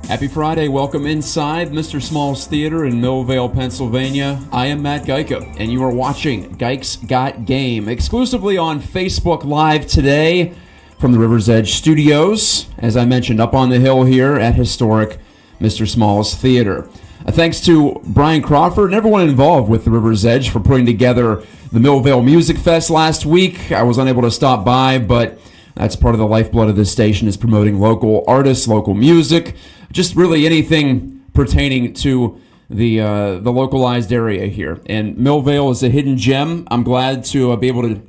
Happy Friday. Welcome inside Mr. Small's Theater in Millvale, Pennsylvania. I am Matt Geica, and you are watching Geik's Got Game exclusively on Facebook Live today from the River's Edge Studios, as I mentioned, up on the hill here at historic Mr. Small's Theater. Thanks to Brian Crawford and everyone involved with the River's Edge for putting together the Millvale Music Fest last week. I was unable to stop by, but that's part of the lifeblood of this station, is promoting local artists, local music, just really anything pertaining to the localized area here. And Millvale is a hidden gem. I'm glad to be able to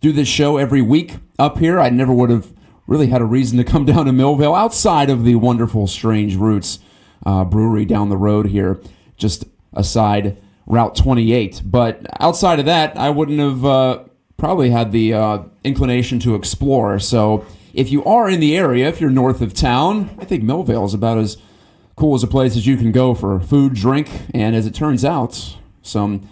do this show every week up here. I never would have really had a reason to come down to Millvale outside of the wonderful Strange Roots brewery down the road here, just aside Route 28. But outside of that, I wouldn't have probably had the inclination to explore. So if you are in the area, if you're north of town, I think Millvale is about as cool as a place as you can go for food, drink, and as it turns out, some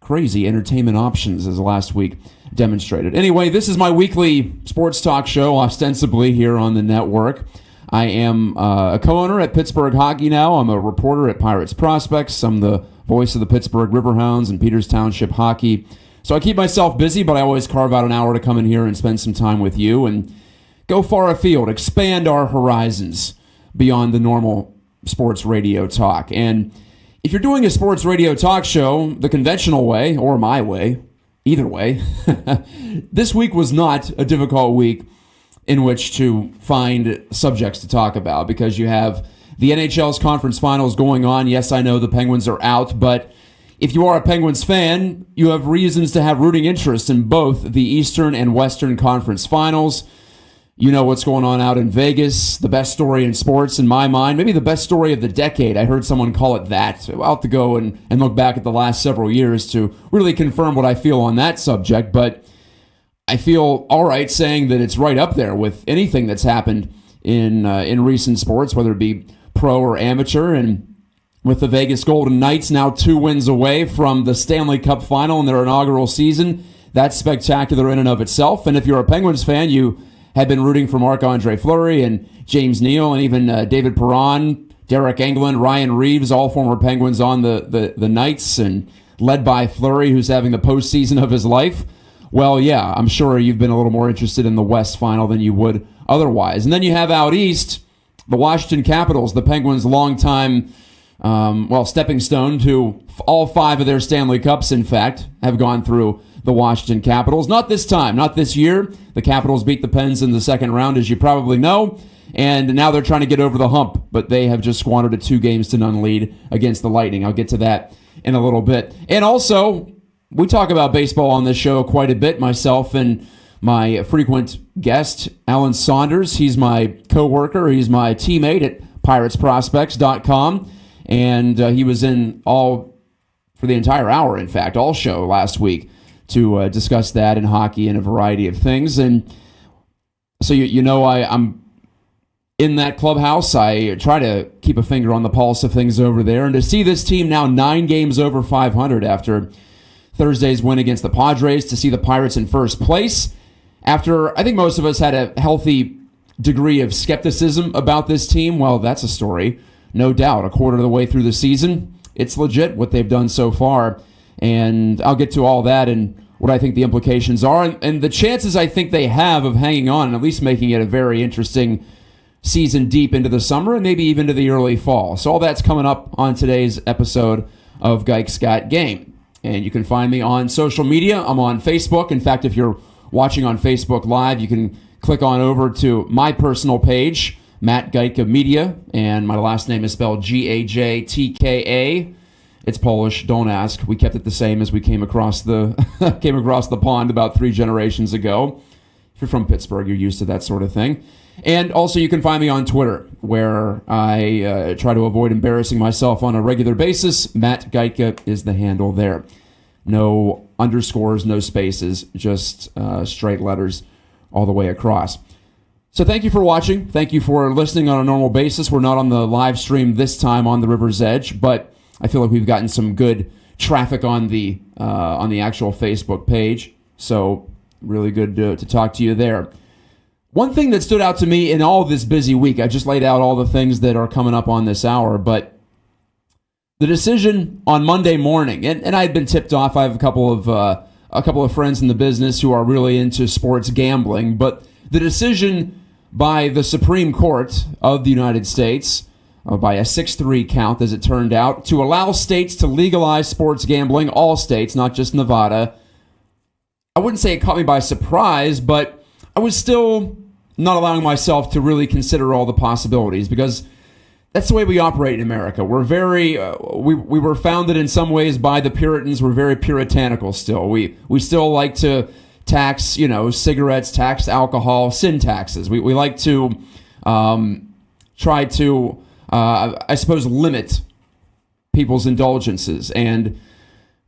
crazy entertainment options, as last week demonstrated. Anyway, this is my weekly sports talk show, ostensibly here on the network. I am a co-owner at Pittsburgh Hockey now. I'm a reporter at Pirates Prospects. I'm the voice of the Pittsburgh Riverhounds and Peters Township Hockey. So I keep myself busy, but I always carve out an hour to come in here and spend some time with you and go far afield, expand our horizons beyond the normal sports radio talk. And if you're doing a sports radio talk show the conventional way, or my way, either way, this week was not a difficult week in which to find subjects to talk about, because you have the NHL's conference finals going on. Yes, I know the Penguins are out, but if you are a Penguins fan, you have reasons to have rooting interest in both the Eastern and Western Conference finals. You know what's going on out in Vegas. The best story in sports, in my mind, maybe the best story of the decade. I heard someone call it that. I'll have to go and look back at the last several years to really confirm what I feel on that subject. But I feel all right saying that it's right up there with anything that's happened in recent sports, whether it be pro or amateur. And with the Vegas Golden Knights now 2 wins away from the Stanley Cup final in their inaugural season, that's spectacular in and of itself. And if you're a Penguins fan, you had been rooting for Marc-Andre Fleury and James Neal and even David Perron, Derek Engelland, Ryan Reeves, all former Penguins on the Knights, and led by Fleury, who's having the postseason of his life. Well, yeah, I'm sure you've been a little more interested in the West final than you would otherwise. And then you have out east, the Washington Capitals, the Penguins' longtime stepping stone to all 5 of their Stanley Cups, in fact, have gone through the Washington Capitals. Not this time, not this year. The Capitals beat the Pens in the second round, as you probably know, and now they're trying to get over the hump, but they have just squandered a 2-0 lead against the Lightning. I'll get to that in a little bit. And also, we talk about baseball on this show quite a bit, myself and my frequent guest, Alan Saunders. He's my co-worker. He's my teammate at PiratesProspects.com. And he was in for the entire hour, in fact, all show last week to discuss that and hockey and a variety of things. And so, I'm in that clubhouse. I try to keep a finger on the pulse of things over there. And to see this team now 9 games over 500 after Thursday's win against the Padres, to see the Pirates in first place, after I think most of us had a healthy degree of skepticism about this team, well, that's a story. No doubt, a quarter of the way through the season, it's legit what they've done so far. And I'll get to all that and what I think the implications are and the chances I think they have of hanging on and at least making it a very interesting season deep into the summer and maybe even to the early fall. So all that's coming up on today's episode of Geik's Got Game. And you can find me on social media. I'm on Facebook. In fact, if you're watching on Facebook Live, you can click on over to my personal page, Matt Geica Media, and my last name is spelled Gajtka. It's Polish, don't ask. We kept it the same as we came across the pond about 3 generations ago. If you're from Pittsburgh, you're used to that sort of thing. And also you can find me on Twitter, where I try to avoid embarrassing myself on a regular basis. Matt Geica is the handle there. No underscores, no spaces, just straight letters all the way across. So thank you for watching. Thank you for listening on a normal basis. We're not on the live stream this time on the River's Edge, but I feel like we've gotten some good traffic on the actual Facebook page. So really good to talk to you there. One thing that stood out to me in all this busy week, I just laid out all the things that are coming up on this hour, but the decision on Monday morning, and I had been tipped off. I have a couple of friends in the business who are really into sports gambling, but the decision by the Supreme Court of the United States, by a 6-3 count as it turned out, to allow states to legalize sports gambling, all states, not just Nevada. I wouldn't say it caught me by surprise, but I was still not allowing myself to really consider all the possibilities, because that's the way we operate in America. We're very, we were founded in some ways by the Puritans. We're very puritanical still. We still like to tax, cigarettes, tax alcohol, sin taxes. We like to try to, I suppose, limit people's indulgences. And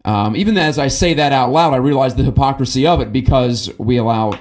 even as I say that out loud, I realize the hypocrisy of it, because we allow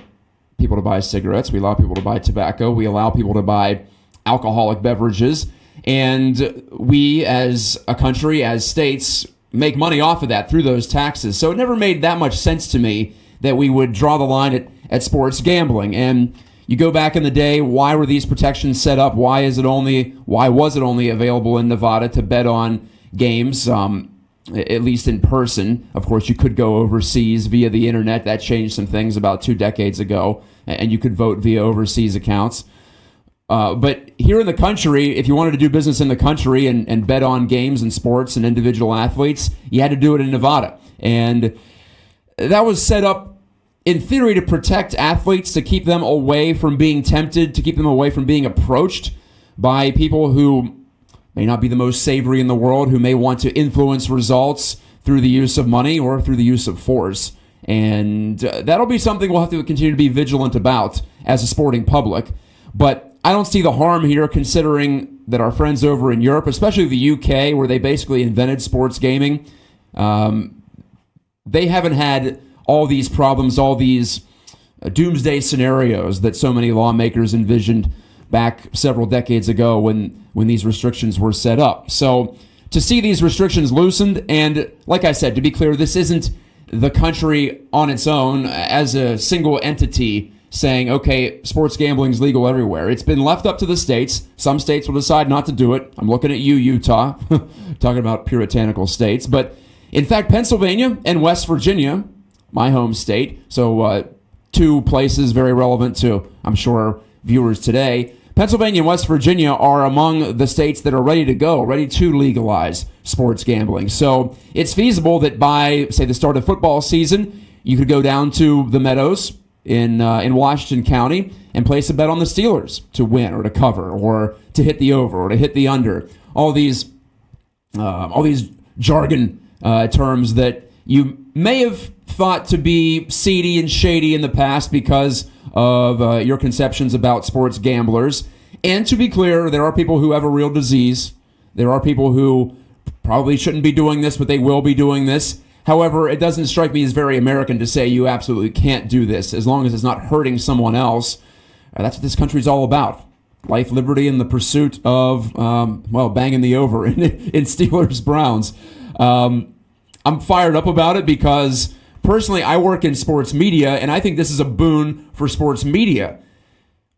people to buy cigarettes, we allow people to buy tobacco, we allow people to buy alcoholic beverages, and we as a country, as states, make money off of that through those taxes. So it never made that much sense to me that we would draw the line at sports gambling. And you go back in the day, why were these protections set up? Why was it only available in Nevada to bet on games, at least in person? Of course, you could go overseas via the internet. That changed some things about 2 decades ago, and you could vote via overseas accounts. But here in the country, if you wanted to do business in the country and bet on games and sports and individual athletes, you had to do it in Nevada. And that was set up in theory to protect athletes, to keep them away from being tempted, to keep them away from being approached by people who may not be the most savory in the world, who may want to influence results through the use of money or through the use of force. And that'll be something we'll have to continue to be vigilant about as a sporting public. But I don't see the harm here, considering that our friends over in Europe, especially the UK, where they basically invented sports gaming, they haven't had all these problems, all these doomsday scenarios that so many lawmakers envisioned back several decades ago when these restrictions were set up. So to see these restrictions loosened, and like I said, to be clear, this isn't the country on its own as a single entity saying, okay, sports gambling is legal everywhere. It's been left up to the states. Some states will decide not to do it. I'm looking at you, Utah, talking about puritanical states. But in fact, Pennsylvania and West Virginia, my home state, so 2 places very relevant to, I'm sure, viewers today. Pennsylvania and West Virginia are among the states that are ready to go, ready to legalize sports gambling. So it's feasible that by, say, the start of football season, you could go down to the Meadows in Washington County and place a bet on the Steelers to win or to cover or to hit the over or to hit the under. All these jargon terms that you may have thought to be seedy and shady in the past because of your conceptions about sports gamblers. And to be clear, there are people who have a real disease. There are people who probably shouldn't be doing this, but they will be doing this. However, it doesn't strike me as very American to say you absolutely can't do this as long as it's not hurting someone else. That's what this country's all about. Life, liberty, and the pursuit of, banging the over in Steelers-Browns. I'm fired up about it because, personally, I work in sports media, and I think this is a boon for sports media.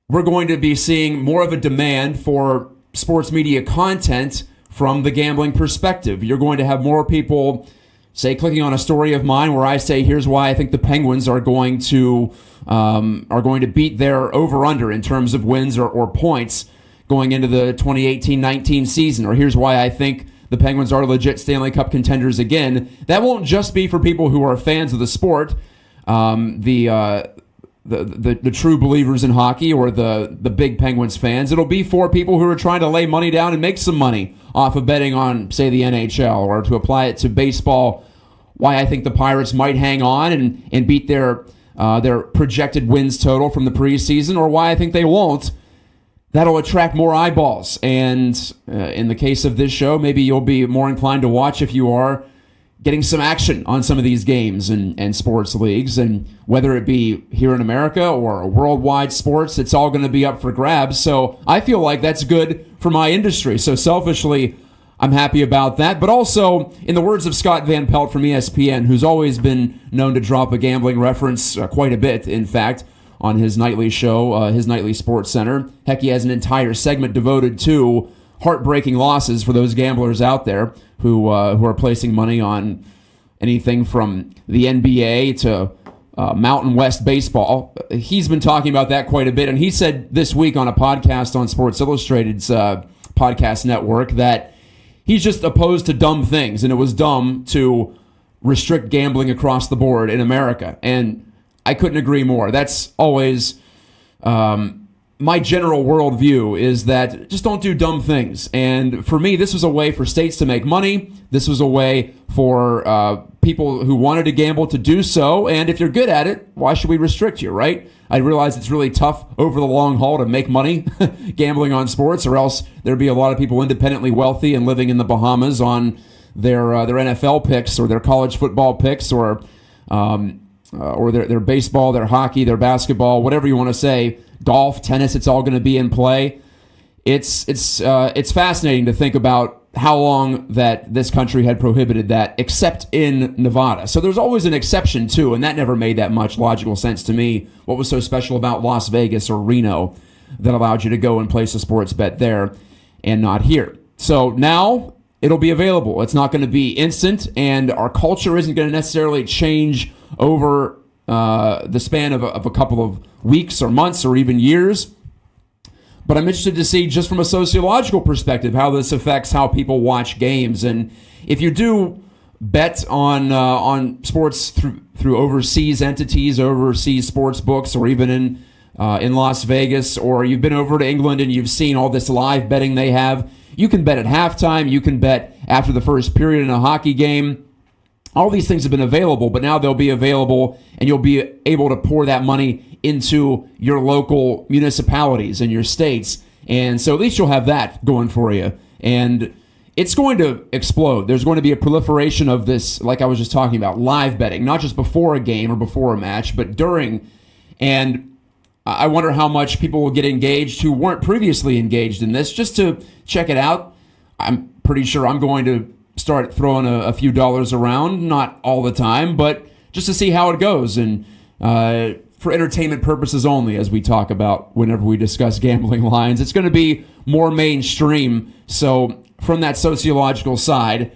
We're going to be seeing more of a demand for sports media content from the gambling perspective. You're going to have more people, say, clicking on a story of mine where I say, here's why I think the Penguins are going to beat their over-under in terms of wins or points going into the 2018-19 season, or here's why I think the Penguins are legit Stanley Cup contenders again. That won't just be for people who are fans of the sport, the true believers in hockey or the big Penguins fans. It'll be for people who are trying to lay money down and make some money off of betting on, say, the NHL, or to apply it to baseball, why I think the Pirates might hang on and beat their projected wins total from the preseason, or why I think they won't. That'll attract more eyeballs. And in the case of this show, maybe you'll be more inclined to watch if you are getting some action on some of these games and sports leagues. And whether it be here in America or worldwide sports, it's all going to be up for grabs. So I feel like that's good for my industry. So selfishly, I'm happy about that. But also, in the words of Scott Van Pelt from ESPN, who's always been known to drop a gambling reference quite a bit, in fact, on his nightly show, his nightly Sports Center. Heck, he has an entire segment devoted to heartbreaking losses for those gamblers out there who are placing money on anything from the NBA to Mountain West baseball. He's been talking about that quite a bit, and he said this week on a podcast on Sports Illustrated's podcast network that he's just opposed to dumb things, and it was dumb to restrict gambling across the board in America. And I couldn't agree more. That's always my general worldview, is that just don't do dumb things. And for me, this was a way for states to make money. This was a way for people who wanted to gamble to do so. And if you're good at it, why should we restrict you, right? I realize it's really tough over the long haul to make money gambling on sports, or else there'd be a lot of people independently wealthy and living in the Bahamas on their NFL picks or their college football picks or their baseball, their hockey, their basketball, whatever you want to say, golf, tennis. It's all going to be in play. It's fascinating to think about how long that this country had prohibited that, except in Nevada. So there's always an exception too, and that never made that much logical sense to me. What was so special about Las Vegas or Reno that allowed you to go and place a sports bet there and not here? So now it'll be available. It's not going to be instant, and our culture isn't going to necessarily change over the span of a couple of weeks or months or even years. But I'm interested to see, just from a sociological perspective, how this affects how people watch games. And if you do bet on sports through overseas entities, overseas sports books, or even in Las Vegas, or you've been over to England and you've seen all this live betting they have, you can bet at halftime, you can bet after the first period in a hockey game. All these things have been available, but now they'll be available, and you'll be able to pour that money into your local municipalities and your states. And so at least you'll have that going for you. And it's going to explode. There's going to be a proliferation of this, like I was just talking about, live betting, not just before a game or before a match, but during. And I wonder how much people will get engaged who weren't previously engaged in this, just to check it out. I'm pretty sure I'm going to start throwing a few dollars around, not all the time, but just to see how it goes, and for entertainment purposes only, as we talk about whenever we discuss gambling lines. It's going to be more mainstream. So from that sociological side,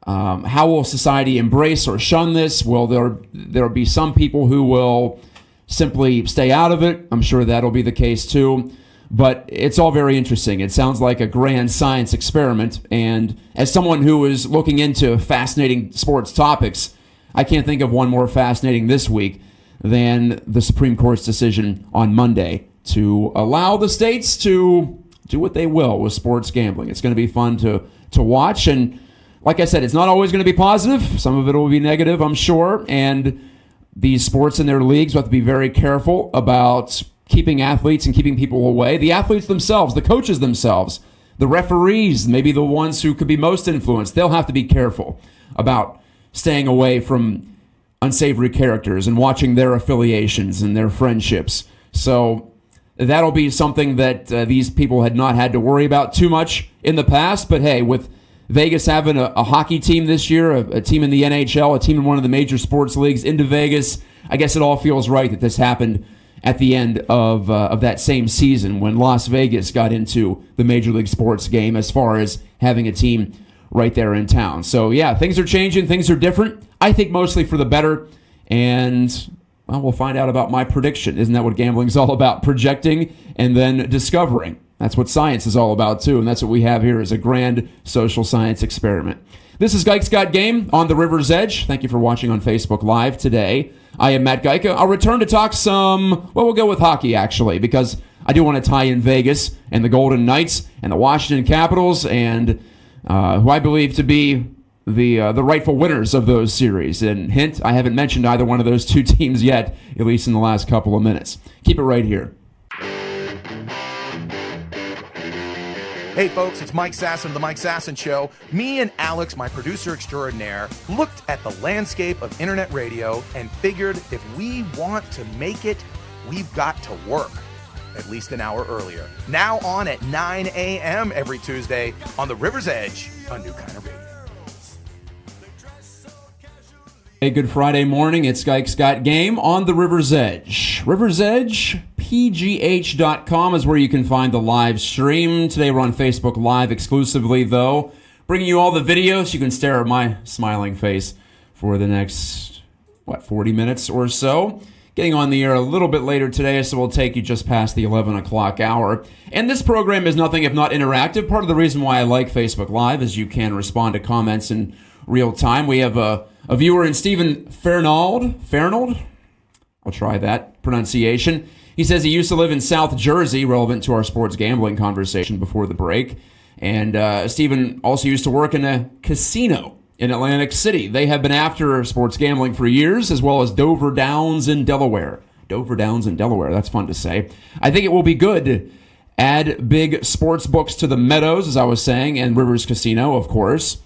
how will society embrace or shun this? Will there be some people who will simply stay out of it? I'm sure that'll be the case too. But it's all very interesting. It sounds like a grand science experiment. And as someone who is looking into fascinating sports topics, I can't think of one more fascinating this week than the Supreme Court's decision on Monday to allow the states to do what they will with sports gambling. It's going to be fun to watch. And like I said, it's not always going to be positive. Some of it will be negative, I'm sure. And these sports and their leagues will have to be very careful about keeping athletes and keeping people away. The athletes themselves, the coaches themselves, the referees, maybe the ones who could be most influenced, they'll have to be careful about staying away from unsavory characters and watching their affiliations and their friendships. So that'll be something that these people had not had to worry about too much in the past. But hey, with Vegas having a hockey team this year, a team in the NHL, a team in one of the major sports leagues into Vegas, I guess it all feels right that this happened at the end of that same season when Las Vegas got into the Major League Sports game as far as having a team right there in town. So yeah, things are changing, things are different. I think mostly for the better, and well, we'll find out about my prediction. Isn't that what gambling's all about? Projecting and then discovering. That's what science is all about too, and that's what we have here is a grand social science experiment. This is Guy's Got Game on the River's Edge. Thank you for watching on Facebook Live today. I am Matt Geica. I'll return to talk we'll go with hockey, actually, because I do want to tie in Vegas and the Golden Knights and the Washington Capitals, and who I believe to be the rightful winners of those series. And hint, I haven't mentioned either one of those two teams yet, at least in the last couple of minutes. Keep it right here. Hey folks, it's Mike Sasson of The Mike Sasson Show. Me and Alex, my producer extraordinaire, looked at the landscape of internet radio and figured if we want to make it, we've got to work. At least an hour earlier. Now on at 9 a.m. every Tuesday on the River's Edge on New Kind of Radio. Hey, good Friday morning. It's Guy's Got Game on the River's Edge. River's Edge, PGH.com is where you can find the live stream. Today we're on Facebook Live exclusively, though, bringing you all the videos. You can stare at my smiling face for the next, 40 minutes or so. Getting on the air a little bit later today, so we'll take you just past the 11 o'clock hour. And this program is nothing if not interactive. Part of the reason why I like Facebook Live is you can respond to comments in real time. We have a viewer in Stephen Fernald. I'll try that pronunciation. He says he used to live in South Jersey, relevant to our sports gambling conversation before the break. And Stephen also used to work in a casino in Atlantic City. They have been after sports gambling for years, as well as Dover Downs in Delaware. That's fun to say. I think it will be good to add big sports books to the Meadows, as I was saying, and Rivers Casino, of course,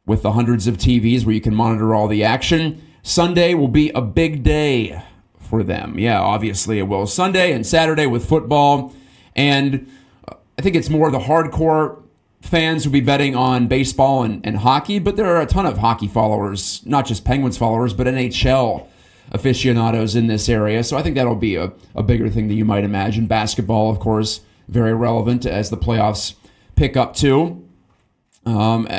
with the hundreds of TVs where you can monitor all the action. Sunday will be a big day for them. Yeah, obviously it will. Sunday and Saturday with football. And I think it's more the hardcore fans who'll be betting on baseball and hockey, but there are a ton of hockey followers, not just Penguins followers, but NHL aficionados in this area. So I think that'll be a bigger thing than you might imagine. Basketball, of course, very relevant as the playoffs pick up too.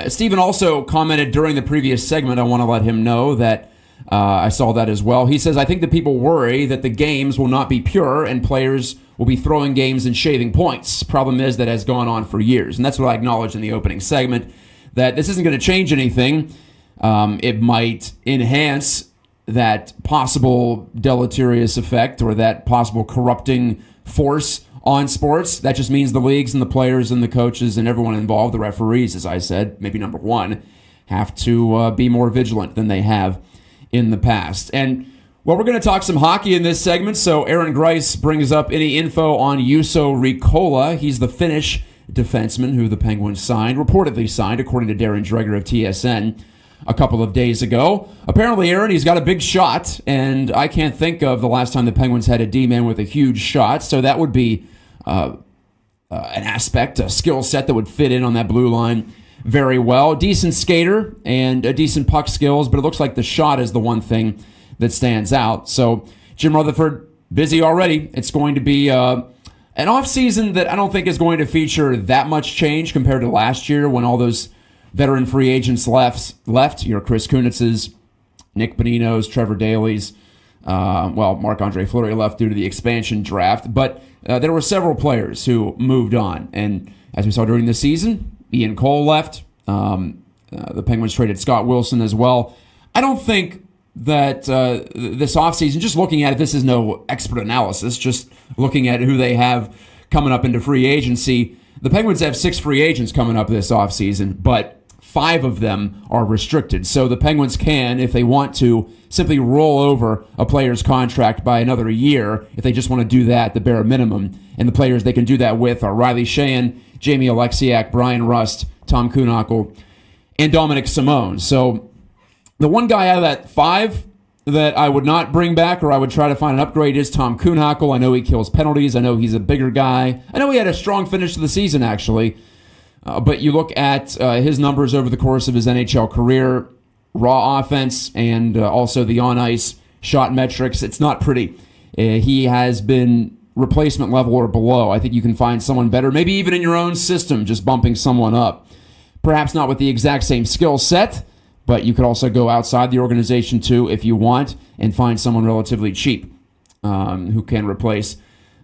Stephen also commented during the previous segment, I want to let him know that I saw that as well. He says, I think that people worry that the games will not be pure and players will be throwing games and shaving points. Problem is that has gone on for years. And that's what I acknowledged in the opening segment, that this isn't going to change anything. It might enhance that possible deleterious effect or that possible corrupting force on sports. That just means the leagues and the players and the coaches and everyone involved, the referees, as I said, maybe number one, have to be more vigilant than they have in the past. And well, we're going to talk some hockey in this segment, so Aaron Grice brings up any info on Juuso Riikola. He's the Finnish defenseman who the Penguins reportedly signed, according to Darren Dreger of TSN a couple of days ago. Apparently, Aaron, he's got a big shot, and I can't think of the last time the Penguins had a D-man with a huge shot, so that would be an aspect, a skill set that would fit in on that blue line very well. Decent skater and a decent puck skills, but it looks like the shot is the one thing that stands out. So Jim Rutherford, busy already. It's going to be an offseason that I don't think is going to feature that much change compared to last year when all those veteran free agents left. Your Chris Kunitz's, Nick Bonino's, Trevor Daley's. Marc-Andre Fleury left due to the expansion draft. But there were several players who moved on. And as we saw during the season, Ian Cole left. The Penguins traded Scott Wilson as well. I don't think that this offseason, just looking at it, this is no expert analysis, just looking at who they have coming up into free agency. The Penguins have 6 free agents coming up this offseason, but 5 of them are restricted. So the Penguins can, if they want to, simply roll over a player's contract by another year if they just want to do that, the bare minimum. And the players they can do that with are Riley Sheahan, Jamie Alexiak, Brian Rust, Tom Kuhnhackl, and Dominic Simone. So the one guy out of that 5 that I would not bring back or I would try to find an upgrade is Tom Kuhnhackl. I know he kills penalties. I know he's a bigger guy. I know he had a strong finish to the season, actually. But you look at his numbers over the course of his NHL career, raw offense, and also the on-ice shot metrics, it's not pretty. He has been replacement level or below. I think you can find someone better, maybe even in your own system, just bumping someone up. Perhaps not with the exact same skill set, but you could also go outside the organization too if you want and find someone relatively cheap who can replace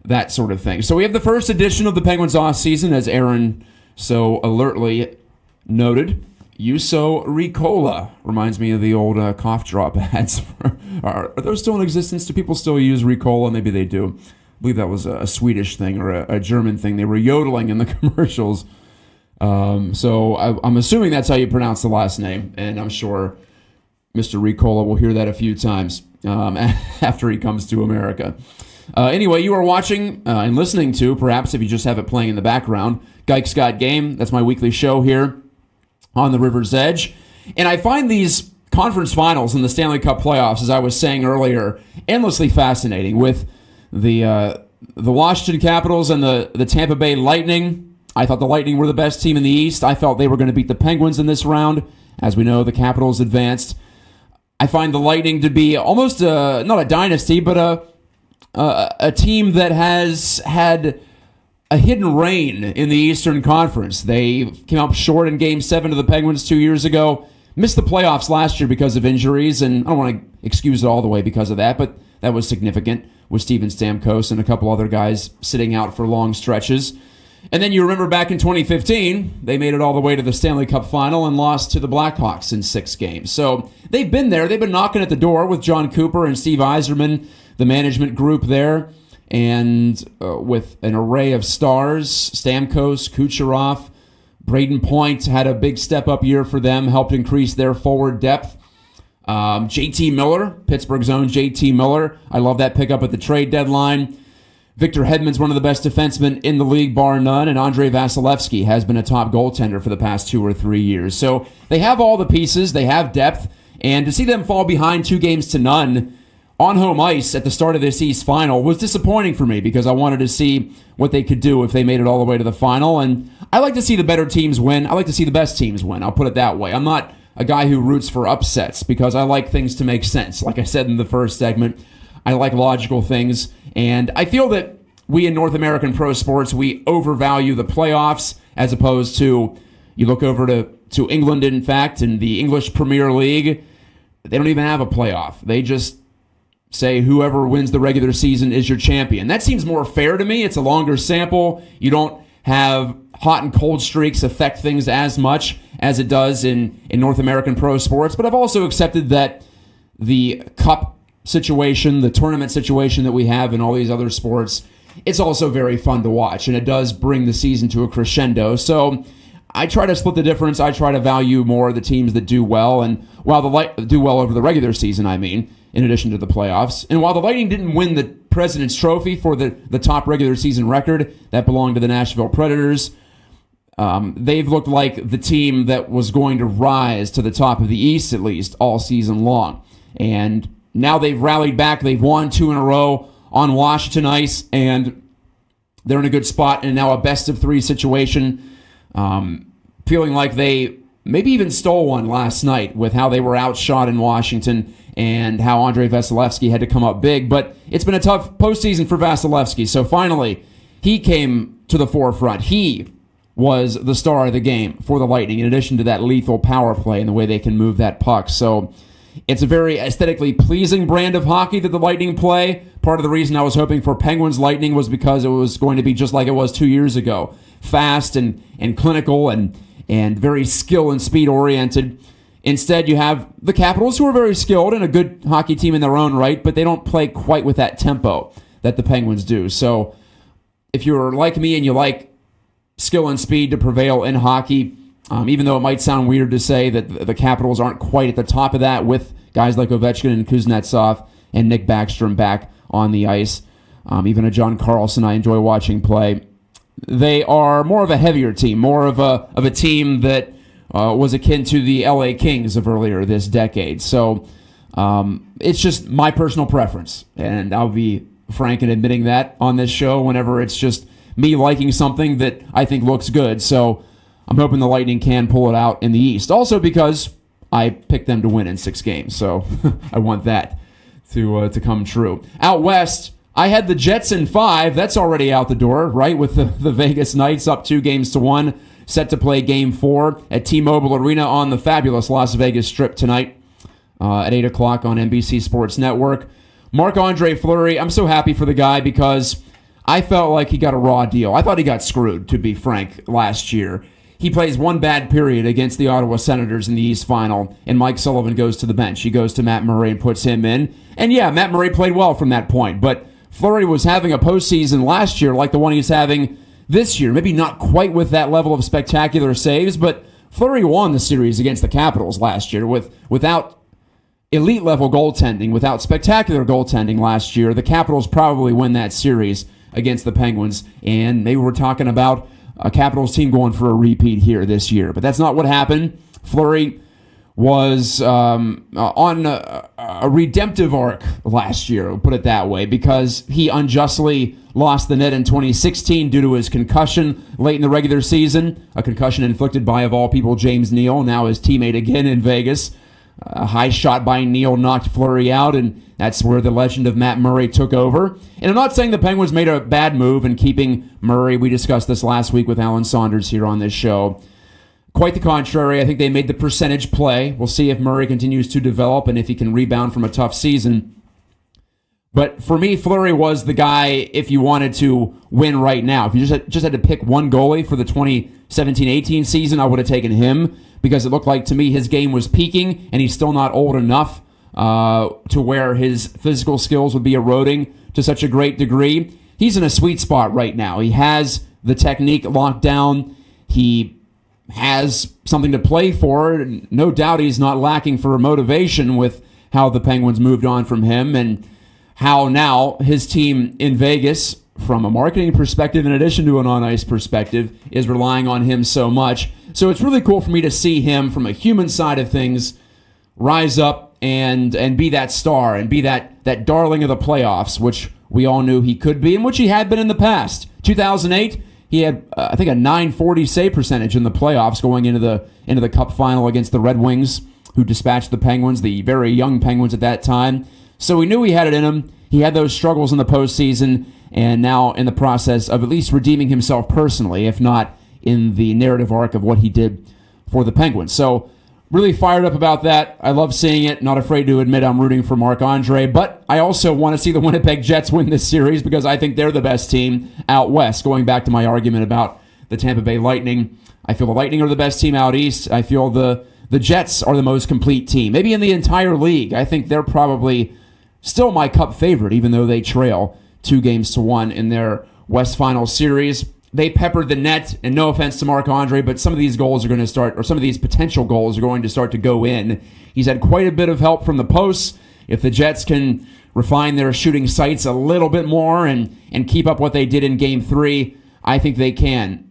that sort of thing. So we have the first edition of the Penguins offseason, as Aaron so alertly noted. Juuso Riikola reminds me of the old cough drop ads. Are those still in existence? Do people still use Riikola? Maybe they do. I believe that was a Swedish thing or a German thing. They were yodeling in the commercials. So I'm assuming that's how you pronounce the last name, and I'm sure Mr. Riikola will hear that a few times after he comes to America. Anyway, you are watching and listening to, perhaps if you just have it playing in the background, Gike's Got Game. That's my weekly show here on the River's Edge. And I find these conference finals in the Stanley Cup playoffs, as I was saying earlier, endlessly fascinating with the Washington Capitals and the Tampa Bay Lightning. I thought the Lightning were the best team in the East. I felt they were going to beat the Penguins in this round. As we know, the Capitals advanced. I find the Lightning to be almost not a dynasty, but a team that has had a hidden reign in the Eastern Conference. They came up short in Game 7 to the Penguins 2 years ago, missed the playoffs last year because of injuries, and I don't want to excuse it all the way because of that, but that was significant with Steven Stamkos and a couple other guys sitting out for long stretches. And then you remember back in 2015, they made it all the way to the Stanley Cup Final and lost to the Blackhawks in 6 games. So they've been there. They've been knocking at the door with John Cooper and Steve Yzerman, the management group there, and with an array of stars, Stamkos, Kucherov, Braden Point had a big step-up year for them, helped increase their forward depth. JT Miller, Pittsburgh's own JT Miller. I love that pickup at the trade deadline. Victor Hedman's one of the best defensemen in the league, bar none, and Andrei Vasilevsky has been a top goaltender for the past 2 or 3 years. So they have all the pieces, they have depth, and to see them fall behind 2 games to none on home ice at the start of this East Final was disappointing for me because I wanted to see what they could do if they made it all the way to the final. And I like to see the better teams win. I like to see the best teams win. I'll put it that way. I'm not a guy who roots for upsets because I like things to make sense. Like I said in the first segment, I like logical things. And I feel that we in North American pro sports, we overvalue the playoffs as opposed to, you look over to England, in fact, in the English Premier League, they don't even have a playoff. They just say whoever wins the regular season is your champion. That seems more fair to me. It's a longer sample. You don't have hot and cold streaks affect things as much as it does in North American pro sports. But I've also accepted that the cup situation, the tournament situation that we have in all these other sports, it's also very fun to watch, and it does bring the season to a crescendo. So I try to split the difference. I try to value more the teams that do well, and while do well over the regular season, in addition to the playoffs. And while the Lightning didn't win the President's Trophy for the top regular season record, that belonged to the Nashville Predators, they've looked like the team that was going to rise to the top of the East, at least, all season long. And now they've rallied back. They've won 2 in a row on Washington ice, and they're in a good spot, and now a best-of-3 situation, feeling like they maybe even stole one last night with how they were outshot in Washington and how Andrei Vasilevsky had to come up big. But it's been a tough postseason for Vasilevsky, so finally he came to the forefront. He was the star of the game for the Lightning, in addition to that lethal power play and the way they can move that puck. So it's a very aesthetically pleasing brand of hockey that the Lightning play. Part of the reason I was hoping for Penguins Lightning was because it was going to be just like it was 2 years ago. Fast and clinical and very skill and speed oriented. Instead, you have the Capitals, who are very skilled and a good hockey team in their own right, but they don't play quite with that tempo that the Penguins do. So if you're like me and you like skill and speed to prevail in hockey, even though it might sound weird to say that the Capitals aren't quite at the top of that with guys like Ovechkin and Kuznetsov and Nick Backstrom back on the ice, even a John Carlson I enjoy watching play. They are more of a heavier team, more of a team that was akin to the LA Kings of earlier this decade. So it's just my personal preference, and I'll be frank in admitting that on this show whenever it's just me liking something that I think looks good. So I'm hoping the Lightning can pull it out in the East. Also because I picked them to win in 6 games, so I want that to come true. Out West, I had the Jets in 5. That's already out the door, right? With the Vegas Knights up 2-1, set to play Game 4 at T-Mobile Arena on the fabulous Las Vegas Strip tonight at 8 o'clock on NBC Sports Network. Marc-Andre Fleury, I'm so happy for the guy because I felt like he got a raw deal. I thought he got screwed, to be frank, last year. He plays one bad period against the Ottawa Senators in the East Final, and Mike Sullivan goes to the bench. He goes to Matt Murray and puts him in. And yeah, Matt Murray played well from that point, but Fleury was having a postseason last year like the one he's having this year. Maybe not quite with that level of spectacular saves, but Fleury won the series against the Capitals last year without elite-level goaltending, without spectacular goaltending last year. The Capitals probably win that series against the Penguins, and maybe we're talking about a Capitals team going for a repeat here this year. But that's not what happened. Fleury was on a redemptive arc last year, we'll put it that way, because he unjustly lost the net in 2016 due to his concussion late in the regular season, a concussion inflicted by, of all people, James Neal, now his teammate again in Vegas. A high shot by Neal knocked Fleury out, and that's where the legend of Matt Murray took over. And I'm not saying the Penguins made a bad move in keeping Murray. We discussed this last week with Alan Saunders here on this show. Quite the contrary. I think they made the percentage play. We'll see if Murray continues to develop and if he can rebound from a tough season. But for me, Fleury was the guy if you wanted to win right now. If you just had to pick one goalie for the 2017-18 season, I would have taken him because it looked like to me his game was peaking and he's still not old enough to where his physical skills would be eroding to such a great degree. He's in a sweet spot right now. He has the technique locked down. He has something to play for. No doubt he's not lacking for motivation with how the Penguins moved on from him and how now his team in Vegas, from a marketing perspective in addition to an on-ice perspective, is relying on him so much. So it's really cool for me to see him from a human side of things rise up and be that star and be that darling of the playoffs, which we all knew he could be and which he had been in the past. 2008, he had, I think, a .940 save percentage in the playoffs going into the Cup final against the Red Wings, who dispatched the Penguins, the very young Penguins at that time. So we knew he had it in him. He had those struggles in the postseason, and now in the process of at least redeeming himself personally, if not in the narrative arc of what he did for the Penguins. So really fired up about that. I love seeing it. Not afraid to admit I'm rooting for Marc-Andre, but I also want to see the Winnipeg Jets win this series because I think they're the best team out west. Going back to my argument about the Tampa Bay Lightning, I feel the Lightning are the best team out east. I feel the Jets are the most complete team, maybe in the entire league. I think they're probably still my Cup favorite, even though they trail 2-1 in their West Final Series. They peppered the net, and no offense to Marc-Andre, but some of these goals are going to start, or some of these potential goals are going to start to go in. He's had quite a bit of help from the posts. If the Jets can refine their shooting sights a little bit more and keep up what they did in Game 3, I think they can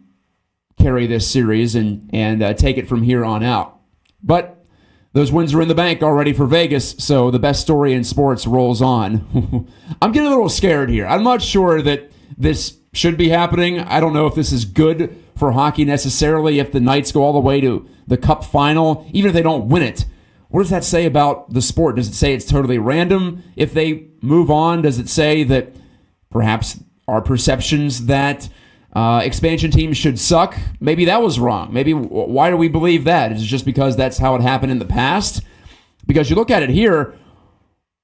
carry this series and take it from here on out. But those wins are in the bank already for Vegas, so the best story in sports rolls on. I'm getting a little scared here. I'm not sure that this should be happening. I don't know if this is good for hockey necessarily, if the Knights go all the way to the Cup final, even if they don't win it. What does that say about the sport? Does it say it's totally random if they move on? Does it say that perhaps our perceptions that expansion teams should suck? Maybe that was wrong. Maybe why do we believe that? Is it just because that's how it happened in the past? Because you look at it here,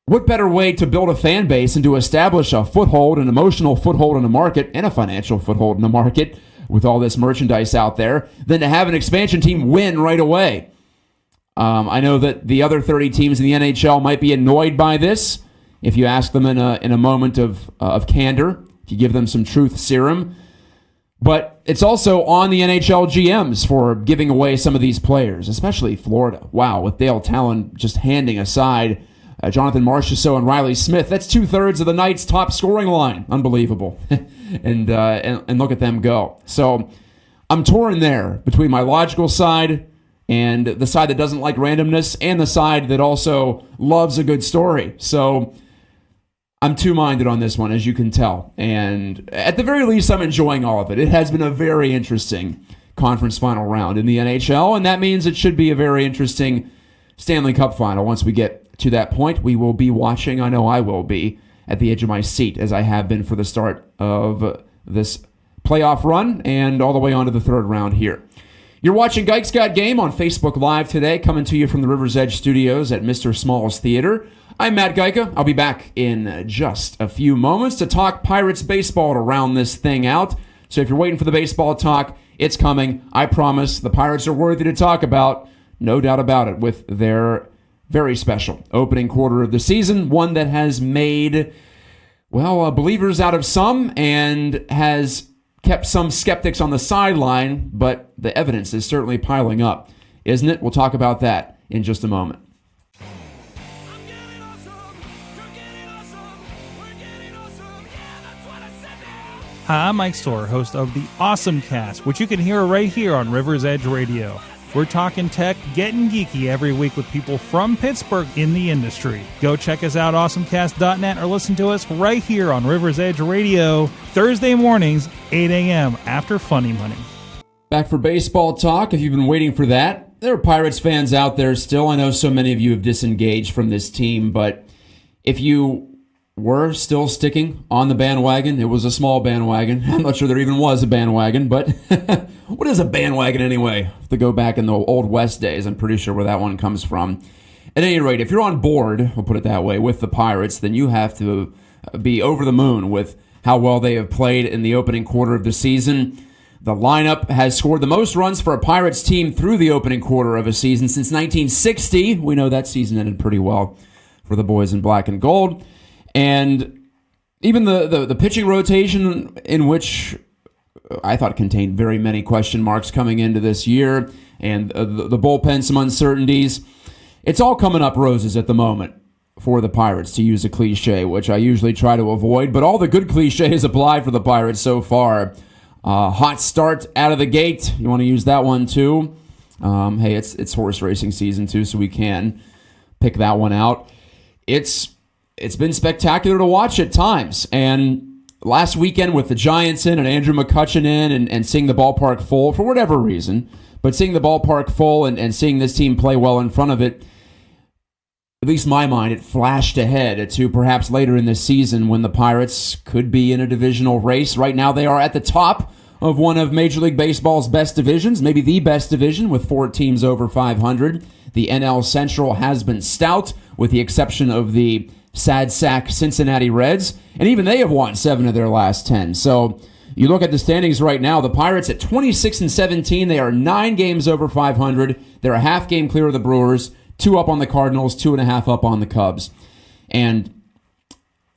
what better way to build a fan base and to establish a foothold, an emotional foothold in the market and a financial foothold in the market with all this merchandise out there than to have an expansion team win right away? I know that the other 30 teams in the NHL might be annoyed by this. If you ask them in a moment of candor, if you give them some truth serum. But it's also on the NHL GMs for giving away some of these players, especially Florida. Wow, with Dale Talon just handing aside Jonathan Marchessault and Riley Smith. That's 2/3 of the Knights' top scoring line. Unbelievable. and look at them go. So I'm torn there between my logical side and the side that doesn't like randomness and the side that also loves a good story. So I'm two-minded on this one, as you can tell. And at the very least, I'm enjoying all of it. It has been a very interesting conference final round in the NHL, and that means it should be a very interesting Stanley Cup final. Once we get to that point, we will be watching. I know I will be at the edge of my seat, as I have been for the start of this playoff run and all the way on to the third round here. You're watching Gike's Got Game on Facebook Live today, coming to you from the River's Edge studios at Mr. Small's Theater. I'm Matt Gajka. I'll be back in just a few moments to talk Pirates baseball to round this thing out. So if you're waiting for the baseball talk, it's coming. I promise the Pirates are worthy to talk about, no doubt about it, with their very special opening quarter of the season, one that has made, believers out of some and has kept some skeptics on the sideline, but the evidence is certainly piling up, isn't it? We'll talk about that in just a moment. Hi, I'm Mike Storer, host of the Awesome Cast, which you can hear right here on River's Edge Radio. We're talking tech, getting geeky every week with people from Pittsburgh in the industry. Go check us out, awesomecast.net, or listen to us right here on River's Edge Radio, Thursday mornings, 8 a.m. after Funny Money. Back for baseball talk, if you've been waiting for that. there are Pirates fans out there still. I know so many of you have disengaged from this team, but if you were still sticking on the bandwagon, it was a small bandwagon. I'm not sure there even was a bandwagon, but what is a bandwagon anyway? To go back in the old West days, I'm pretty sure where that one comes from. At any rate, if you're on board, we'll put it that way, with the Pirates, then you have to be over the moon with how well they have played in the opening quarter of the season. The lineup has scored the most runs for a Pirates team through the opening quarter of a season since 1960. We know that season ended pretty well for the boys in black and gold. And even the pitching rotation, in which I thought contained very many question marks coming into this year, and the bullpen, some uncertainties. It's all coming up roses at the moment for the Pirates, to use a cliche, which I usually try to avoid, but all the good cliches apply for the Pirates so far. Hot start out of the gate. You want to use that one too? Hey, it's horse racing season too, so we can pick that one out. It's been spectacular to watch at times, and last weekend with the Giants in and Andrew McCutchen in and seeing the ballpark full for whatever reason, but seeing the ballpark full and seeing this team play well in front of it, at least my mind, it flashed ahead to perhaps later in this season when the Pirates could be in a divisional race. Right now they are at the top of one of Major League Baseball's best divisions, maybe the best division, with 4 teams over 500. The NL Central has been stout, with the exception of the sad sack Cincinnati Reds, and even they have won 7 of their last 10. So you look at the standings right now, the Pirates at 26-17, they are 9 games over 500. They're a half game clear of the Brewers, 2 up on the Cardinals, 2.5 up on the Cubs. And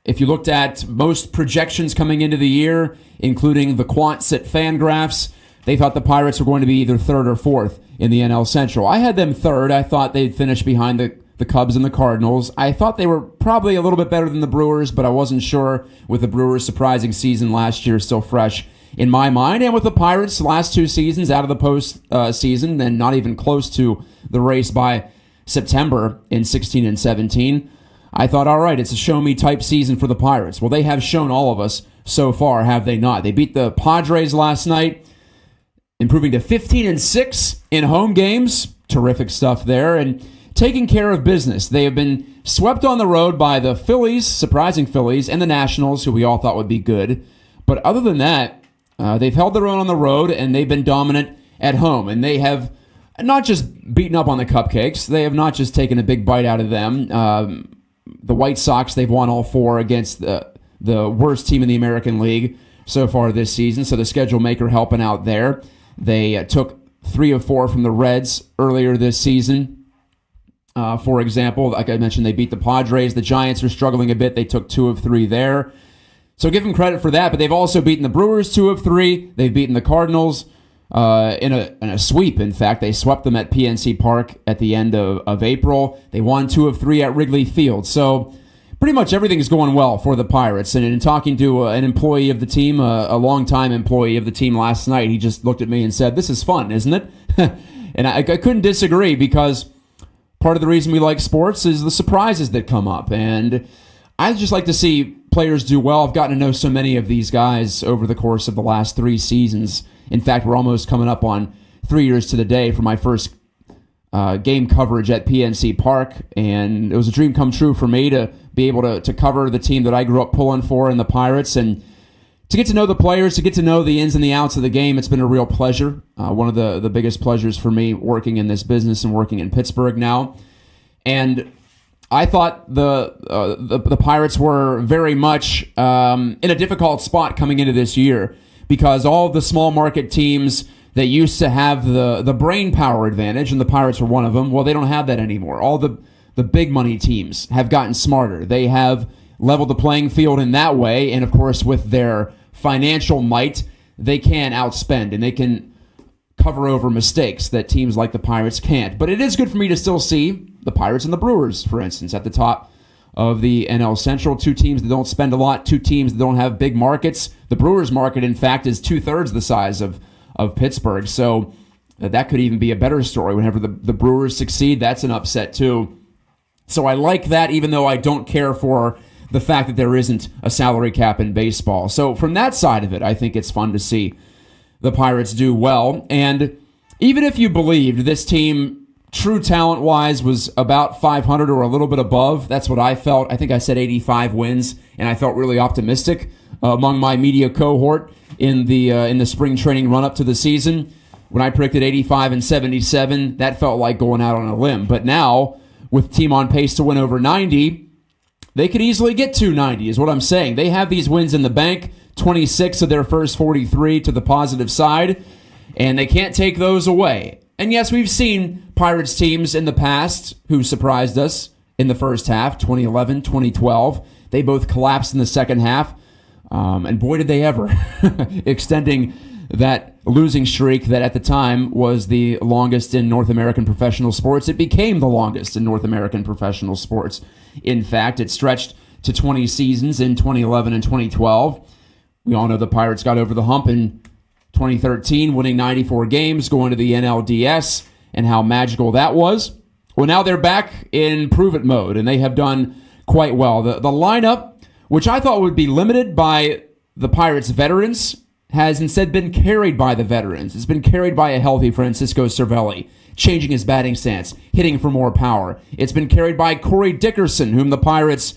if you looked at most projections coming into the year, including the quants at Fangraphs, they thought the Pirates were going to be either 3rd or 4th in the NL Central. I had them 3rd. I thought they'd finish behind the Cubs and the Cardinals. I thought they were probably a little bit better than the Brewers, but I wasn't sure with the Brewers' surprising season last year still fresh in my mind. And with the Pirates' last 2 seasons out of the postseason and not even close to the race by September in 16 and 17, I thought, all right, it's a show-me type season for the Pirates. Well, they have shown all of us so far, have they not? They beat the Padres last night, improving to 15-6 in home games. Terrific stuff there. And taking care of business. They have been swept on the road by the Phillies, surprising Phillies, and the Nationals, who we all thought would be good. But other than that, they've held their own on the road, and they've been dominant at home. And they have not just beaten up on the Cupcakes. They have not just taken a big bite out of them. The White Sox, they've won all 4 against the worst team in the American League so far this season, so the schedule maker helping out there. They took 3 of 4 from the Reds earlier this season. For example, like I mentioned, they beat the Padres. The Giants are struggling a bit. They took 2 of 3 there. So give them credit for that, but they've also beaten the Brewers 2 of 3. They've beaten the Cardinals in a sweep. In fact, they swept them at PNC Park at the end of April. They won 2 of 3 at Wrigley Field. So pretty much everything is going well for the Pirates. And in talking to an employee of the team, a longtime employee of the team last night, he just looked at me and said, "This is fun, isn't it?" And I couldn't disagree, because part of the reason we like sports is the surprises that come up. And I just like to see players do well. I've gotten to know so many of these guys over the course of the last 3 seasons. In fact, we're almost coming up on 3 years to the day for my first game coverage at PNC Park, and it was a dream come true for me to be able to cover the team that I grew up pulling for in the Pirates, and to get to know the players, to get to know the ins and the outs of the game. It's been a real pleasure. One of the biggest pleasures for me working in this business and working in Pittsburgh now. And I thought the Pirates were very much in a difficult spot coming into this year, because all of the small market teams that used to have the brain power advantage, and the Pirates were one of them, well, they don't have that anymore. All the big money teams have gotten smarter. They have leveled the playing field in that way, and of course with their financial might, they can outspend and they can cover over mistakes that teams like the Pirates can't. But it is good for me to still see the Pirates and the Brewers, for instance, at the top of the NL Central. 2 teams that don't spend a lot, 2 teams that don't have big markets. The Brewers market, in fact, is 2/3 the size of Pittsburgh. So that could even be a better story. Whenever the Brewers succeed, that's an upset too. So I like that, even though I don't care for the fact that there isn't a salary cap in baseball. So from that side of it, I think it's fun to see the Pirates do well. And even if you believed this team, true talent-wise, was about 500 or a little bit above, that's what I felt. I think I said 85 wins, and I felt really optimistic among my media cohort in the spring training run-up to the season. When I predicted 85 and 77, that felt like going out on a limb. But now, with the team on pace to win over 90, they could easily get to 90, is what I'm saying. They have these wins in the bank, 26 of their first 43 to the positive side, and they can't take those away. And yes, we've seen Pirates teams in the past who surprised us in the first half, 2011, 2012. They both collapsed in the second half, and boy, did they ever, extending that losing streak that at the time was the longest in North American professional sports. It became the longest in North American professional sports. In fact, it stretched to 20 seasons in 2011 and 2012. We all know the Pirates got over the hump in 2013, winning 94 games, going to the NLDS, and how magical that was. Well, now they're back in prove-it mode, and they have done quite well. The lineup, which I thought would be limited by the Pirates' veterans, has instead been carried by the veterans. It's been carried by a healthy Francisco Cervelli, changing his batting stance, hitting for more power. It's been carried by Corey Dickerson, whom the Pirates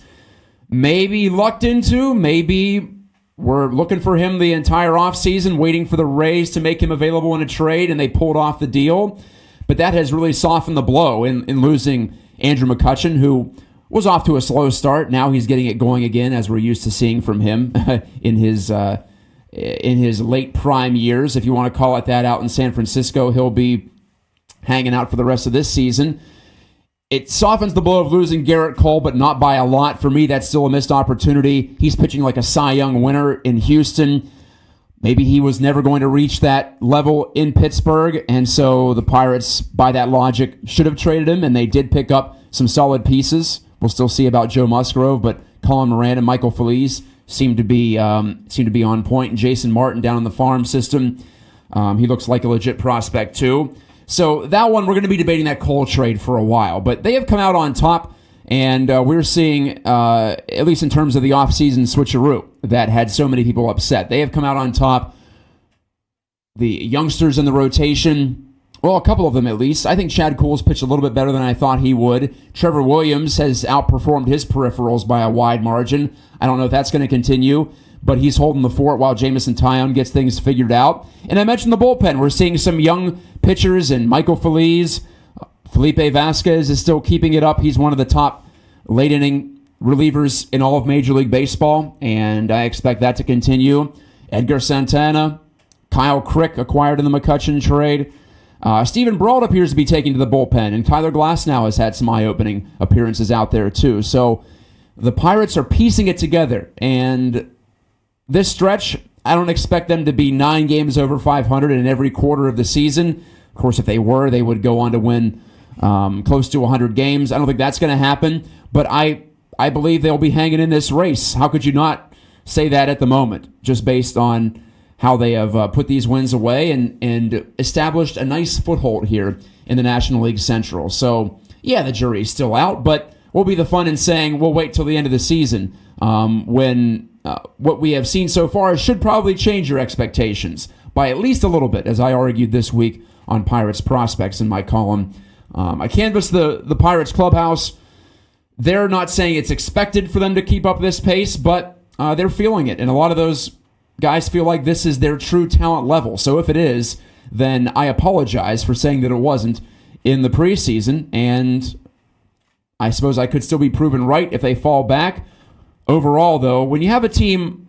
maybe lucked into, maybe were looking for him the entire offseason, waiting for the Rays to make him available in a trade, and they pulled off the deal. But that has really softened the blow in losing Andrew McCutchen, who was off to a slow start. Now he's getting it going again, as we're used to seeing from him in his late prime years, if you want to call it that, out in San Francisco. He'll be hanging out for the rest of this season. It softens the blow of losing Garrett Cole, but not by a lot. For me, that's still a missed opportunity. He's pitching like a Cy Young winner in Houston. Maybe he was never going to reach that level in Pittsburgh, and so the Pirates, by that logic, should have traded him, and they did pick up some solid pieces. We'll still see about Joe Musgrove, but Colin Moran and Michael Feliz seem to be on point, and Jason Martin down in the farm system, he looks like a legit prospect too. So that one, we're going to be debating that Cole trade for a while, but they have come out on top, and we're seeing, at least in terms of the offseason switcheroo that had so many people upset, they have come out on top. The youngsters in the rotation, well, a couple of them at least. I think Chad Kuhl's pitched a little bit better than I thought he would. Trevor Williams has outperformed his peripherals by a wide margin. I don't know if that's going to continue, but he's holding the fort while Jameson Taillon gets things figured out. And I mentioned the bullpen. We're seeing some young pitchers, and Michael Feliz, Felipe Vasquez is still keeping it up. He's one of the top late-inning relievers in all of Major League Baseball, and I expect that to continue. Edgar Santana, Kyle Crick acquired in the McCutchen trade. Stephen Brault appears to be taking to the bullpen, and Tyler Glasnow has had some eye-opening appearances out there too. So the Pirates are piecing it together, and this stretch, I don't expect them to be 9 games over 500 in every quarter of the season. Of course, if they were, they would go on to win close to 100 games. I don't think that's going to happen, but I believe they'll be hanging in this race. How could you not say that at the moment, just based on how they have put these wins away and established a nice foothold here in the National League Central. So, yeah, the jury's still out, but what will be the fun in saying we'll wait till the end of the season when what we have seen so far should probably change your expectations by at least a little bit, as I argued this week on Pirates prospects in my column. I canvassed the Pirates clubhouse. They're not saying it's expected for them to keep up this pace, but they're feeling it, and a lot of those guys feel like this is their true talent level. So if it is, then I apologize for saying that it wasn't in the preseason, and I suppose I could still be proven right if they fall back. Overall, though, when you have a team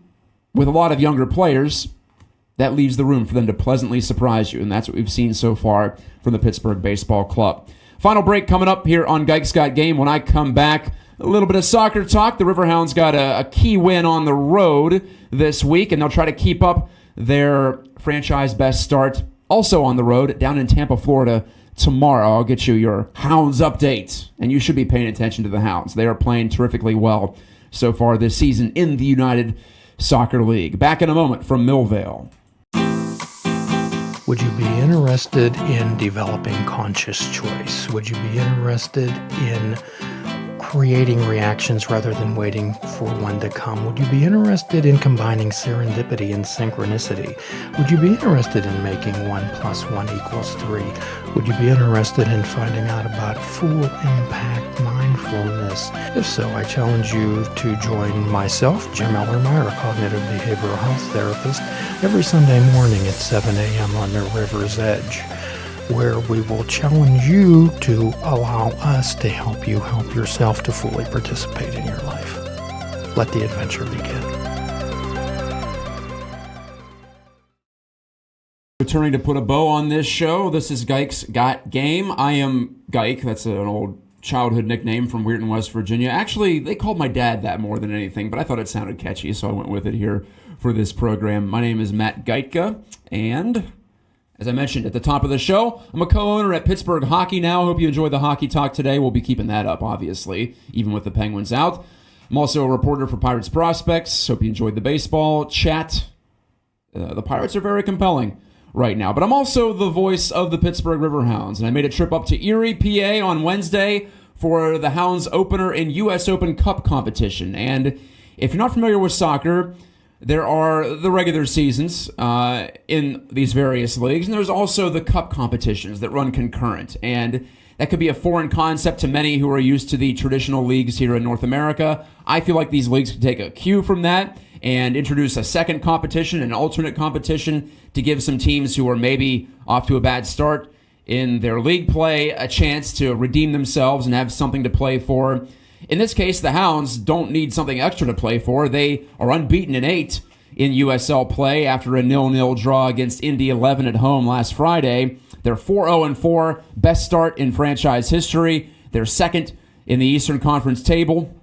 with a lot of younger players, that leaves the room for them to pleasantly surprise you, and that's what we've seen so far from the Pittsburgh Baseball Club. Final break coming up here on Geiks Got Game. When I come back, a little bit of soccer talk. The Riverhounds got a key win on the road this week, and they'll try to keep up their franchise best start also on the road down in Tampa, Florida tomorrow. I'll get you your Hounds update, and you should be paying attention to the Hounds. They are playing terrifically well so far this season in the United Soccer League. Back in a moment from Millvale. Would you be interested in developing conscious choice? Would you be interested in creating reactions rather than waiting for one to come? Would you be interested in combining serendipity and synchronicity? Would you be interested in making 1 + 1 = 3? Would you be interested in finding out about full impact mindfulness? If so, I challenge you to join myself, Jim Ellermeyer, a cognitive behavioral health therapist, every Sunday morning at 7 a.m. on the River's Edge, where we will challenge you to allow us to help you help yourself to fully participate in your life. Let the adventure begin. Returning to put a bow on this show, this is Gike's Got Game. I am Gike. That's an old childhood nickname from Weirton, West Virginia. Actually, they called my dad that more than anything, but I thought it sounded catchy, so I went with it here for this program. My name is Matt Geitka, and as I mentioned at the top of the show, I'm a co-owner at Pittsburgh Hockey Now. I hope you enjoyed the hockey talk today. We'll be keeping that up, obviously, even with the Penguins out. I'm also a reporter for Pirates Prospects. Hope you enjoyed the baseball chat. The Pirates are very compelling right now. But I'm also the voice of the Pittsburgh Riverhounds, and I made a trip up to Erie, PA on Wednesday for the Hounds opener in U.S. Open Cup competition. And if you're not familiar with soccer, there are the regular seasons in these various leagues, and there's also the cup competitions that run concurrent. And that could be a foreign concept to many who are used to the traditional leagues here in North America. I feel like these leagues could take a cue from that and introduce a second competition, an alternate competition, to give some teams who are maybe off to a bad start in their league play a chance to redeem themselves and have something to play for. In this case, the Hounds don't need something extra to play for. They are unbeaten in 8 in USL play after a 0-0 draw against Indy 11 at home last Friday. They're 4-0-4, best start in franchise history. They're second in the Eastern Conference table.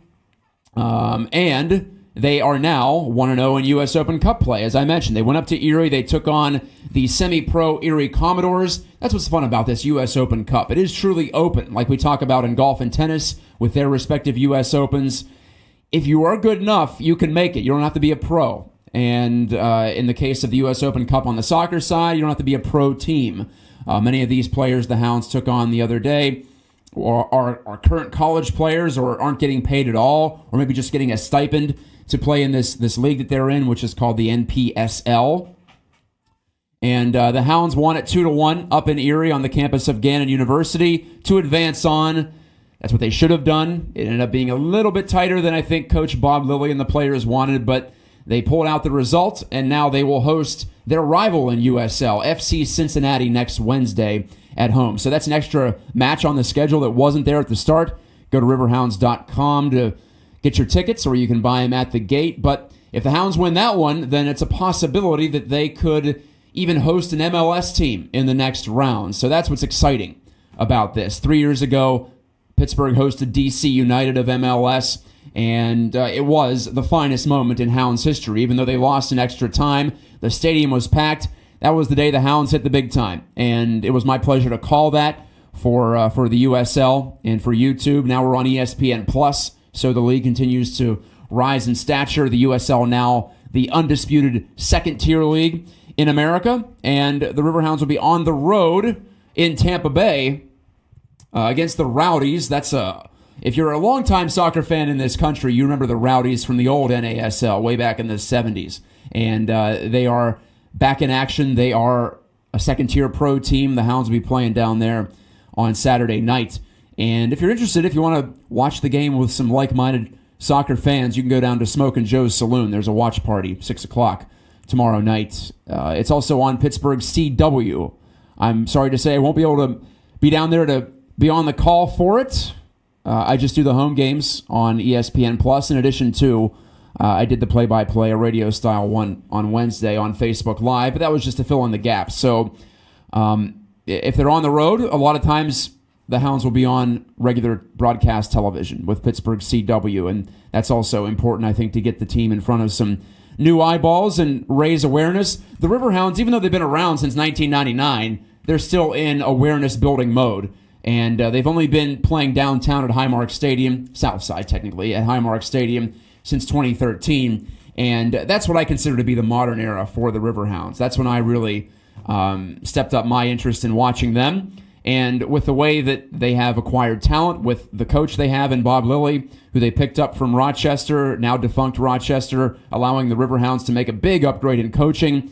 And they are now 1-0 in U.S. Open Cup play. As I mentioned, they went up to Erie. They took on the semi-pro Erie Commodores. That's what's fun about this U.S. Open Cup. It is truly open, like we talk about in golf and tennis with their respective U.S. Opens. If you are good enough, you can make it. You don't have to be a pro. And in the case of the U.S. Open Cup on the soccer side, you don't have to be a pro team. Many of these players the Hounds took on the other day are current college players or aren't getting paid at all, or maybe just getting a stipend to play in this league that they're in, which is called the NPSL. And the Hounds won it 2-1 up in Erie on the campus of Gannon University to advance on. That's what they should have done. It ended up being a little bit tighter than I think Coach Bob Lilly and the players wanted, but they pulled out the result, and now they will host their rival in USL, FC Cincinnati, next Wednesday at home. So that's an extra match on the schedule that wasn't there at the start. Go to riverhounds.com to get your tickets, or you can buy them at the gate. But if the Hounds win that one, then it's a possibility that they could even host an MLS team in the next round. So that's what's exciting about this. 3 years ago, Pittsburgh hosted DC United of MLS, and it was the finest moment in Hounds history. Even though they lost in extra time, the stadium was packed. That was the day the Hounds hit the big time, and it was my pleasure to call that for the USL and for YouTube. Now we're on ESPN+, so the league continues to rise in stature. The USL now the undisputed second-tier league in America, and the Riverhounds will be on the road in Tampa Bay against the Rowdies. That's if you're a longtime soccer fan in this country, you remember the Rowdies from the old NASL way back in the 70s. And they are back in action. They are a second-tier pro team. The Hounds will be playing down there on Saturday night. And if you're interested, if you want to watch the game with some like-minded soccer fans, you can go down to Smoke and Joe's Saloon. There's a watch party, 6 o'clock tomorrow night. It's also on Pittsburgh CW. I'm sorry to say I won't be able to be down there to be on the call for it. I just do the home games on ESPN+, in addition to I did the play-by-play, a radio-style one on Wednesday on Facebook Live, but that was just to fill in the gaps. So if they're on the road, a lot of times the Hounds will be on regular broadcast television with Pittsburgh CW, and that's also important, I think, to get the team in front of some new eyeballs and raise awareness. The Riverhounds, even though they've been around since 1999, they're still in awareness-building mode. And they've only been playing downtown at Highmark Stadium, south side technically, at Highmark Stadium since 2013. And that's what I consider to be the modern era for the Riverhounds. That's when I really stepped up my interest in watching them. And with the way that they have acquired talent, with the coach they have in Bob Lilly, who they picked up from Rochester, now defunct Rochester, allowing the Riverhounds to make a big upgrade in coaching,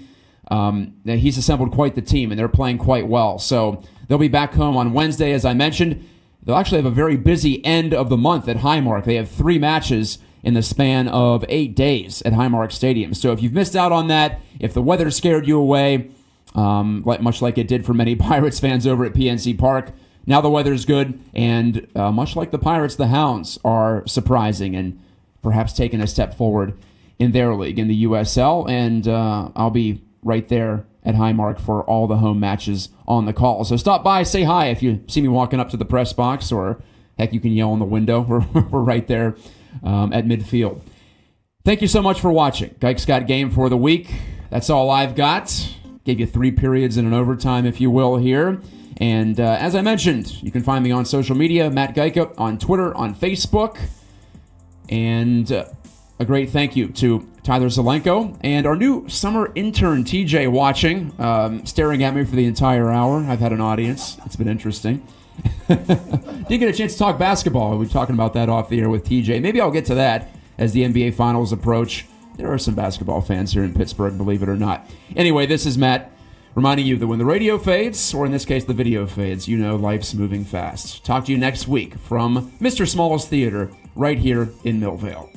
he's assembled quite the team, and they're playing quite well. So they'll be back home on Wednesday, as I mentioned. They'll actually have a very busy end of the month at Highmark. They have 3 matches in the span of 8 days at Highmark Stadium. So if you've missed out on that, if the weather scared you away, much like it did for many Pirates fans over at PNC Park, now the weather's good, and much like the Pirates, the Hounds are surprising and perhaps taking a step forward in their league, in the USL, and I'll be right there at Highmark for all the home matches on the call. So stop by, say hi if you see me walking up to the press box, or heck, you can yell in the window. We're right there at midfield. Thank you so much for watching. Geiks Got Game for the week. That's all I've got. Gave you 3 periods and an overtime, if you will, here. And as I mentioned, you can find me on social media, Matt Geica, on Twitter, on Facebook. And a great thank you to Tyler Zelenko and our new summer intern, TJ, watching, staring at me for the entire hour. I've had an audience. It's been interesting. Didn't get a chance to talk basketball. We were talking about that off the air with TJ. Maybe I'll get to that as the NBA Finals approach. There are some basketball fans here in Pittsburgh, believe it or not. Anyway, this is Matt reminding you that when the radio fades, or in this case the video fades, you know life's moving fast. Talk to you next week from Mr. Small's Theater right here in Millvale.